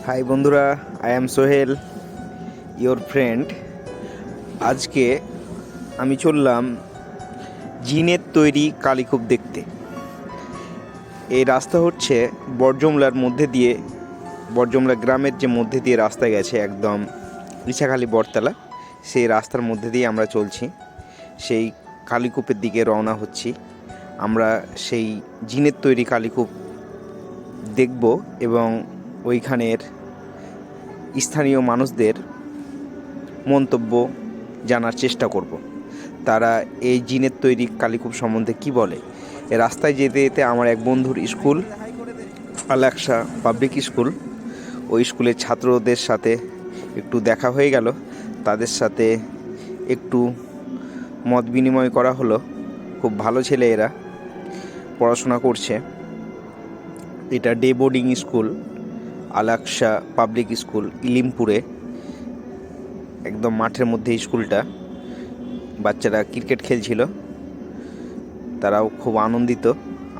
High বন্ধুরা, I am Sohel, your friend. আজকে আমি চললাম জিনের তৈরি কালীকুপ দেখতে। এই রাস্তা হচ্ছে বড়জমলার মধ্যে দিয়ে, বড়জমলা গ্রামের যে মধ্যে দিয়ে রাস্তা গেছে একদম ইছাখালী বটতলা, সেই রাস্তার মধ্যে দিয়ে আমরা চলছি। সেই কালীকুপের দিকে রওনা হচ্ছি। আমরা সেই জিনের তৈরি কালীকুপ দেখব এবং ওইখানের স্থানীয় মানুষদের মন্তব্য জানার চেষ্টা করব। তারা এই জিনের তৈরি কালীকুপ সম্বন্ধে কি বলে। এই রাস্তায় যেতে যেতে আমার এক বন্ধুর স্কুল আলাক্সা পাবলিক স্কুল, ওই স্কুলের ছাত্রদের সাথে একটু দেখা হয়ে গেল। তাদের সাথে একটু মত বিনিময় করা হলো। খুব ভালো ছেলে, এরা পড়াশোনা করছে। এটা day boarding school, আলাক্সা public school, ইলিমপুরে, একদম মাঠের মধ্যে স্কুলটা। বাচ্চারা ক্রিকেট খেলছিল, তারাও খুব আনন্দিত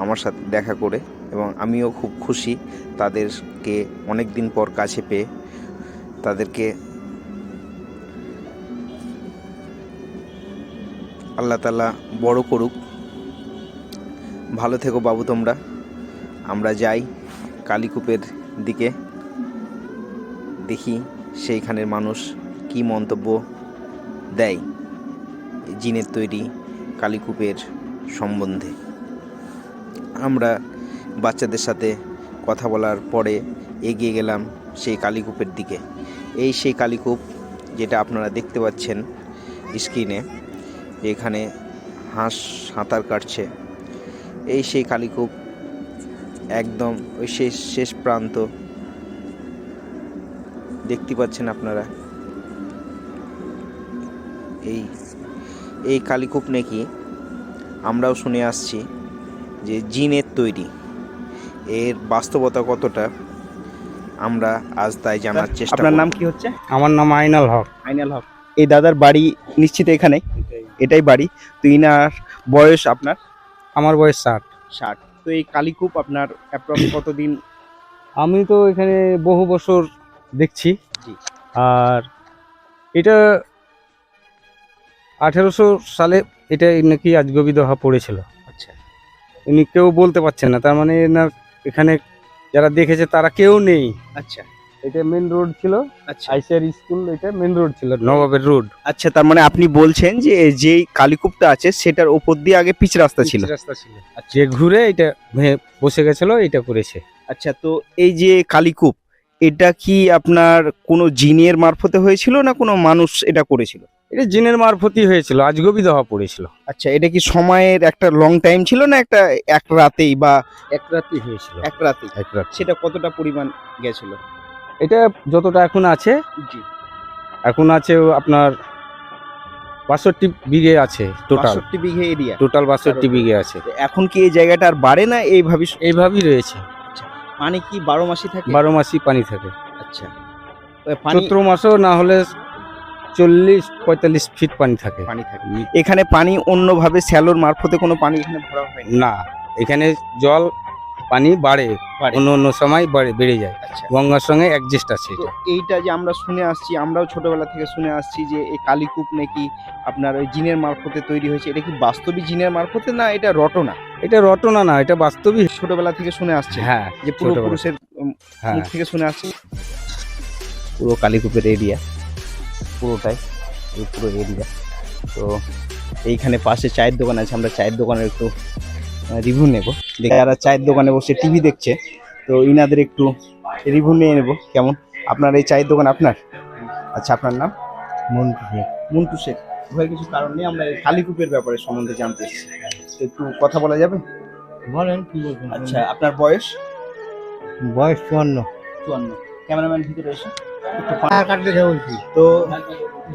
আমার সাথে দেখা করে, এবং আমিও খুব খুশি তাদেরকে অনেক দিন পর কাছে পেয়ে। তাদেরকে আল্লাহ তাআলা বড় করুক। ভালো থেকো বাবু তোমরা। আমরা যাই কালীকুপের দিকে, দেখি সেইখানের মানুষ কি মন্তব্য দেয় জিনের তৈরি কালীকুপের সম্বন্ধে। আমরা বাচ্চাদের সাথে কথা বলার পরে এগিয়ে গেলাম সেই কালীকুপের দিকে। এই সেই কালীকুপ যেটা আপনারা দেখতে পাচ্ছেন স্ক্রিনে, এখানে হাঁস সাঁতার কাটছে। এই সেই কালীকুপ, একদম ওই শেষ প্রান্ত দেখতে পাচ্ছেন আপনারা। এই কালীকুপ নাকি আমরাও শুনে আসছি যে জিনের তৈরি। এর বাস্তবতা কতটা আমরা আজ তাই জানার চেষ্টা। আপনার নাম কি হচ্ছে? আমার নাম আইনাল হক। আইনাল হক। এই দাদার বাড়ি নিশ্চিত এখানে, এটাই বাড়ি। তো ইনার বয়স আপনার? আমার বয়স 60। তো এই কালীকুপ আপনার অ্যাপ্রক্স কতদিন? আমি তো এখানে বহু বছর দেখছি। জি। আর এটা 1800 সালে এটা নাকি আজগবি দোহা পড়েছিল। আচ্ছা। উনি কেউ বলতে পারছেন না, তার মানে না এখানে যারা দেখেছে তারা কেউ নেই। আচ্ছা। এটা মেন রোড ছিল। আচ্ছা। আইসিআর স্কুল এটা মেন রোড ছিল, নবাবের রোড। আচ্ছা, তার মানে আপনি বলছেন যে যেই কালীকুপটা আছে সেটার উপর দিয়ে আগে পিচ রাস্তা ছিল। যে ঘুরে এটা বসে গেছিল, এটা করেছে। আচ্ছা, তো এই যে কালীকুপ, এটা কি আপনার কোনো জিনের মারফতে হয়েছিল না কোনো মানুষ এটা করেছিল? এটা জিনের মারফতই হয়েছিল, আজগবি দোহা পড়েছিল। আচ্ছা, এটা কি সময়ের একটা লং টাইম ছিল না একটা এক রাতেই বা? এক রাতেই হয়েছিল। এক রাতেই। এক রাত। সেটা কতটা পরিমাণ গেছিল? এটা যতটা এখন আছে, জি, এখন আছে আপনার 62 বিঘে আছে টোটাল। 62 বিঘে এরিয়া টোটাল 62 বিঘে আছে। এখন কি এই জায়গাটা আর বাড়ে না এইভাবে? এইভাবেই রয়েছে। আচ্ছা, পানি কি 12 মাসই থাকে? 12 মাসই পানি থাকে। আচ্ছা, পানি চৈত্র মাসও না হলে 40-45 ফিট পানি থাকে। পানি থাকে এখানে? পানি অন্যভাবে স্যালোর মারফতে কোনো পানি এখানে ভরা হয় না, এখানে জল পানি বাড়ে, অন্য সময় বেড়ে যায়। আচ্ছা, গঙ্গার সঙ্গে অ্যাডজাস্ট আছে তো এটা। এইটা যে আমরা শুনে আসছি, আমরাও ছোটবেলা থেকে শুনে আসছি যে এই কালীকুপ নাকি আপনার ওই জিনের মারফতে তৈরি হয়েছে। এটা কি বাস্তবিক জিনের মারফতে না এটা রটনা? এটা রটনা না, এটা বাস্তবই। ছোটবেলা থেকে শুনে আসছে, হ্যাঁ, যে পূর্বপুরুষের হ্যাঁ, মুখ থেকে শুনে আসছে। পুরো কালীকুপের এরিয়া পুরোটাই, এই পুরো এরিয়া। তো এইখানে পাশে চায়ের দোকান আছে, আমরা চায়ের দোকানের একটু রিভিউ নেব। যারা চায়ের দোকানে বসে টিভি দেখছে, তো ইনাদের একটু রিভিউ নিয়ে নেব কেমন। আপনার এই চায়ের দোকান আপনার? আচ্ছা, আপনার নাম? মন্টু শেখ। মন্টু শেখ। ভয়ের কিছু কারণ নেই, আমরা এই কালীকুপের ব্যাপারে সম্বন্ধে জানতে এসেছি। তো একটু কথা বলা যাবে? বলেন কি বলবেন। আচ্ছা, আপনার বয়স? বয়স 54। ক্যামেরাম্যান ভিতরে এসে বলছি। তো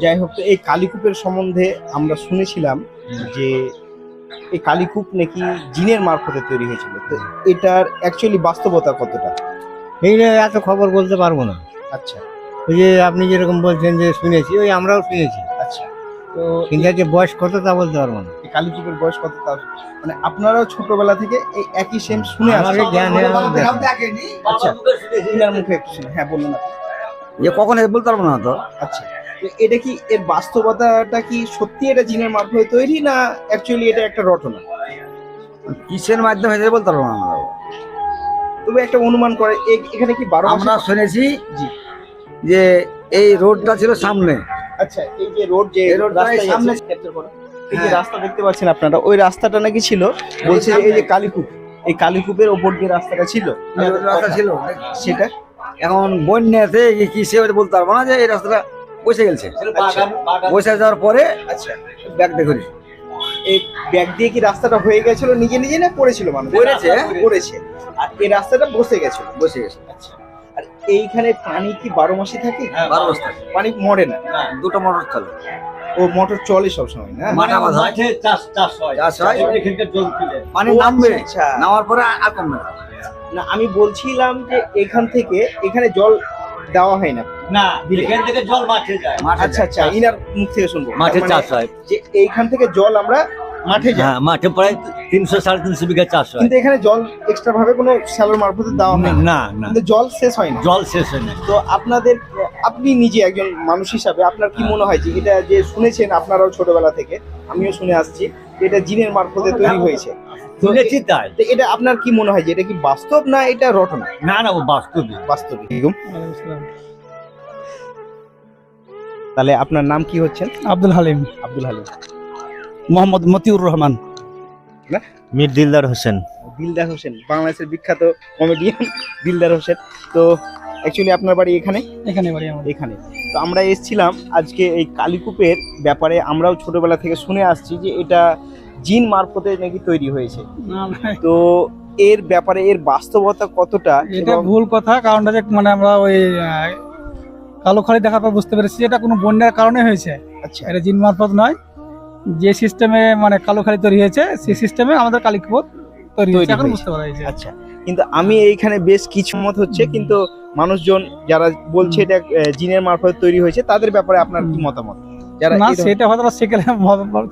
যাই হোক, তো এই কালীকুপের সম্বন্ধে আমরা শুনেছিলাম যে এই কালীকুপ নাকি জিনের মারফতে তৈরি হয়েছিল। তো এটার অ্যাকচুয়ালি বাস্তবতা কতটা? এই নিয়ে এত খবর বলতে পারবো না। আচ্ছা। ওই যে আপনি যেরকম বলছেন যে শুনেছি, ওই আমরাও শুনেছি। আচ্ছা, তো কিন্তু এর যে বয়স কত তা বলতে পারবো না। এই কালীপুরের বয়স কত তা মানে আপনারাও ছোটবেলা থেকে এই একই সেম শুনে আমাকে আসছেন? জ্ঞান আচ্ছা, ইনার মুখে একটু শুনি। হ্যাঁ বলুন আপনি। যে কখন বলতে পারবো না তো। আচ্ছা, তো এটা কি এর বাস্তবতাটা কি সত্যি এটা জিনের মারফতে তৈরি, না অ্যাকচুয়ালি এটা একটা রটনা? কিসের মাধ্যমে হয়েছে বলতে পারবো না আমরা। তবে একটা অনুমান করে এখানে কি 12 আমরা মাসে? শুনেছি জি। যে এই রোডটা ছিল সামনে, আচ্ছা, এই যে রোড, যে এই রোডটাই রাস্তায় সামনে। সামনে ক্যাপচার করো, এই যে হ্যাঁ। রাস্তা দেখতে পাচ্ছেন আপনারা, ওই রাস্তাটা নাকি ছিল, বলছে যে এই যে কালীপুর, এই কালীপুরের ওপর যে রাস্তাটা ছিল, এই রাস্তা ছিল সেটা এখন বন্যাতে কিসে হয়তো বলতে পারবো না, যে এই রাস্তাটা বসে গেছে। আচ্ছা, বসে যাওয়ার পরে আচ্ছা, ব্যাগ দেখি এই ব্যাগ দিয়ে কি রাস্তাটা হয়ে গেছিল নিজে নিজে, না পড়েছিল মানুষ? পড়েছে, আর এই রাস্তাটা বসে গেছিল। বসে গেছে। আচ্ছা, আর এইখানে পানি কি 12 মাসে থাকে? 12 বস্তা পানি মরে না? দুটো মোটর চলে, ও মোটর চলে সব সময় না? মাঠে চাষ হয়, পানি ও, নামবে, আচ্ছা। নামার পরে আর কমবে না। না, আমি বলছিলাম যে এখান থেকে এখানে জল দেওয়া হয় না। না, দিলে। এখান থেকে জল মাঠে যায়। মাঠে আচ্ছা আচ্ছা, ইনার মুখ থেকে শুনবো। মাঠে তার মানে চাষ হয়। যে এইখান থেকে জল আমরা মাঠে যাই, হ্যাঁ, মাঠে প্রায় 300-350 বিঘা চাষ হয়। কিন্তু এখানে জল এক্সট্রা ভাবে কোনো শ্যালোর মারফতে দেওয়া হয় না, না না, কিন্তু জল শেষ হয় না। জল শেষ হয় না। তো আপনি নিজে একজন মানুষ হিসাবে আপনার কি মনে হয় যে এটা যে শুনেছেন আপনারাও ছোটবেলা থেকে, আমিও শুনে আসছি যে এটা জিনের মারফতে তৈরি হয়েছে, তো শুনেছি তাই। তো এটা আপনার কি মনে হয় যে এটা কি বাস্তব না এটা রটনা? না না, ও বাস্তবিক। বাস্তবিক। তাহলে আপনার নাম কি হচ্ছেন? আব্দুল হালিম, আব্দুল হালিম। মোহাম্মদ মতিউর রহমান, মীর দিলদার হোসেন। দিলদার হোসেন, বাংলাদেশের বিখ্যাত কমেডিয়ান দিলদার হোসেন। তো অ্যাকচুয়ালি আপনার বাড়ি এখানে? এখানে বাড়ি আমার। এখানে। তো আমরা এসেছিলাম আজকে এই কালীকূপের ব্যাপারে, আমরাও ছোটবেলা থেকে শুনে আসছি যে এটা জিন মারফতে নাকি তৈরি হয়েছে। তো এর ব্যাপারে এর বাস্তবতা কতটা? এটা এবং- ভুল কথা, কারণটা যে মানে আমরা ওই কালো খালি দেখার পর বুঝতে পেরেছি এটা কোনো বন্যার কারণে হয়েছে, আচ্ছা, এটা জিন মারফত নয়। যে সিস্টেমে মানে কালো খালি তৈরি হয়েছে সেই সিস্টেমে আমাদের কালীপুর তৈরি হয়েছে, এখন হয়েছে। বুঝতে পারা গেছে। আচ্ছা, কিন্তু আমি এইখানে বেশ কিছু মত হচ্ছে, কিন্তু মানুষজন যারা বলছে এটা জিনের মারফত তৈরি হয়েছে, তাদের ব্যাপারে আপনার কি মতামত? যারা না এই ধরনের- সেটা হয়তো সেকেলে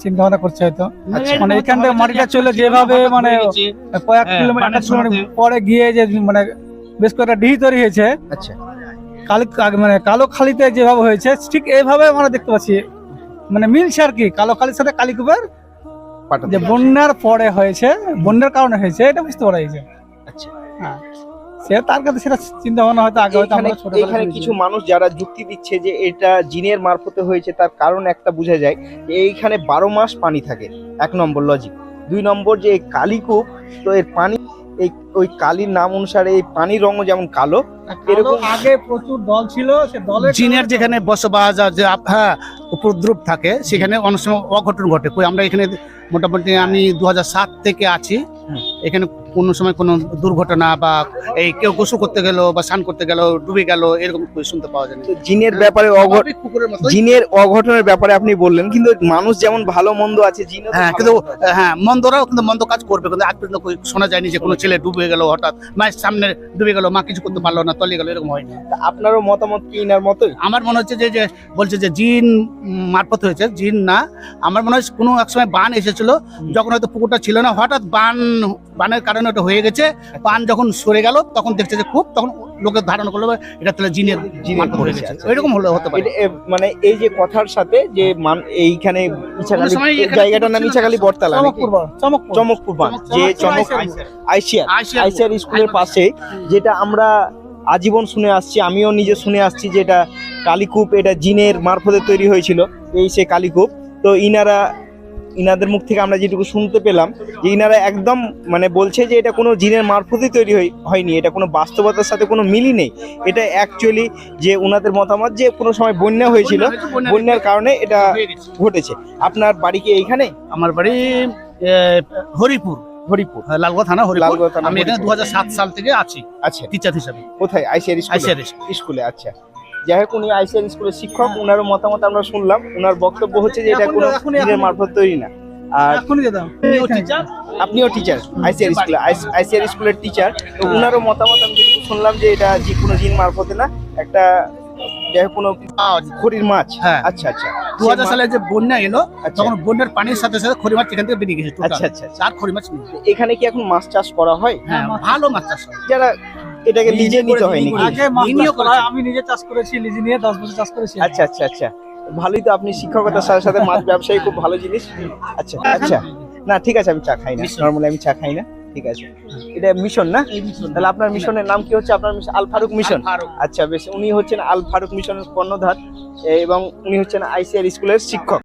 চিন্তা ভাবনা করছে হয়তো, আচ্ছা, মানে এখান থেকে মাটিটা চলে যেভাবে মানে কয়েক কিলোমিটার পরে গিয়ে যে মানে বেশ কয়েকটা ডিহি তৈরি হয়েছে, আচ্ছা, মানে কালো খালিতে যেভাবে হয়েছে ঠিক এইভাবে আমরা দেখতে পাচ্ছি, মানে মিলছে আর কি কালো খালির সাথে কালীকুপের পাঠাতে যে হবে। বন্যার পরে হয়েছে, বন্যার কারণে হয়েছে, এটা বুঝতে পারা গেছে। আচ্ছা, হ্যাঁ, সে তার কাছে সেটা চিন্তা ভাবনা হয়তো আগে হয়তো এখানে আমরা ছোটবেলায় এখানে শুনেছি। কিছু মানুষ যারা যুক্তি দিচ্ছে যে এটা জিনের মারফতে হয়েছে, তার কারণ একটা বোঝা যায় যে এইখানে 12 মাস পানি থাকে, 1 নম্বর লজিক। 2 নম্বর যে এই কালীকূপ, তো এর পানি এই ওই কালীর নাম অনুসারে এই পানির রঙও যেমন কালো, এরকম আগে প্রচুর দল ছিল, সে দলের জিনের যেখানে বসবাস আর যে হ্যাঁ উপদ্রব থাকে, সেখানে অনেক সময় অঘটন ঘটে। কই আমরা এখানে মোটামুটি আমি 2007 থেকে আছি, হুম। এখানে কোনো সময় কোনো দুর্ঘটনা বা এই কেউ গোসল করতে গেল বা স্নান করতে গেল ডুবে গেল এরকম কই শুনতে পাওয়া যায় না। তো জিনের ব্যাপারে স্বাভাবিক পুকুরের মতো। জিনের অঘটনের ব্যাপারে আপনি বললেন, কিন্তু মানুষ যেমন ভালো মন্দ আছে, জিনও তো হ্যাঁ, ভালো কিন্তু মন্দ আছে। হ্যাঁ মন্দরাও কিন্তু মন্দ কাজ করবে, কিন্তু আজ পর্যন্ত কই শোনা যায়নি যে কোনো ছেলে ডুবে গেল, হঠাৎ মায়ের সামনে ডুবে গেল, মা কিছু করতে পারলো না, তলিয়ে গেল, এরকম হয়নি। তা আপনারও মতামত কি ইনার মতোই? আমার মনে হচ্ছে যে বলছে যে জিন মারফত হয়েছে, জিন না। আমার মনে হয় কোনো এক সময় বান এসেছিল, যখন হয়তো পুকুরটা ছিল না, হঠাৎ বানের কারণে ওটা হয়ে গেছে। বান যখন সরে গেল তখন দেখছে যে খুব, তখন লোকের ধারণা করলো এটা তাহলে জিনের মারফত হয়ে করেছে, গেছে। আচ্ছা। এরকম হতে পারে। এটা মানে এই যে কথার সাথে যে এইখানে ইছাখালী, সময় এই এখানে জায়গাটার নাম ইছাখালী বটতলা নাকি? চমকপুর চমকপুর বাঁধ, যে আইসিআর স্কুলের পাশে, যেটা আমরা আজীবন শুনে আসছি, আমিও নিজে শুনে আসছি যে এটা কালীকূপ, এটা জিনের মারফতে তৈরি হয়েছিল, এই সে কালীকূপ। তো ইনাদের মুখ থেকে আমরা যেটুকু শুনতে পেলাম যে ইনারা একদম মানে বলছে যে এটা কোনো জিনের মারফতই তৈরি হয়নি, এটা কোনো বাস্তবতার সাথে কোনো মিলই নেই। এটা অ্যাকচুয়ালি যে ওনাদের মতামত যে কোনো সময় বন্যা হয়েছিল, বন্যার কারণে এটা হয়ে গেছে। ঘটেছে। আপনার বাড়ি কি এইখানে? আমার বাড়ি হরিপুর, হরিপুর, লালগড় থানা হরিপুর। লালগড় থানা, আমি এখানে হরিপুর। 2007 সাল থেকে আছি আচ্ছা, টিচার হিসাবে। কোথায়? আইসিআর আইসিআর স্কুলে। আচ্ছা, যাই হোক, উনি আইসিআর স্কুলের শিক্ষক, ওনারও মতামত আমরা শুনলাম। ওনার বক্তব্য হচ্ছে যে এটা কোনো জিনের মারফত তৈরি না। আর এখনই যেতাম আপনিও টিচার, আইসিআর স্কুলের টিচার, তো ওনারও মতামত আমি যেটুকু শুনলাম যে এটা যে কোনো জিন মারফতে না, একটা যাই হোক কোনো খড়ির মাছ। হ্যাঁ। আচ্ছা আচ্ছা। 2000 সালে যে বন্যা এলো আচ্ছা। তখন বন্যার পানির সাথে সাথে খড়ি মাছ এখান থেকে বেরিয়ে গেছে আচ্ছা আচ্ছা আচ্ছা। আর খড়ি মাছ নেই। এখানে কি এখন মাছ চাষ করা হয়? হ্যাঁ, ভালো মাছ চাষ হয়। যারা এটাকে লিজে নিতে হয় নাকি? আগে মাছ লিনিও চাষ করা হয়, করেছে। আমি নিজে চাষ করেছি, লিজি নিয়ে 10 বছর চাষ করেছি। আচ্ছা আচ্ছা আচ্ছা, ভালোই তো, আপনি শিক্ষকতার সাথে সাথে মাছ ব্যবসায়ী, খুব ভালো জিনিস। আচ্ছা আচ্ছা, না ঠিক আছে, আমি চা খাই না, নরমালি আমি চা খাই না, ঠিক আছে। এটা মিশন না? তাহলে আপনার মিশনের নাম কি হচ্ছে? আপনার মিশন আল ফারুক মিশন। ফারুক। আচ্ছা বেশ, উনি হচ্ছেন আল ফারুক মিশনের কর্ণধার এবং উনি হচ্ছেন আইসিআর স্কুলের শিক্ষক।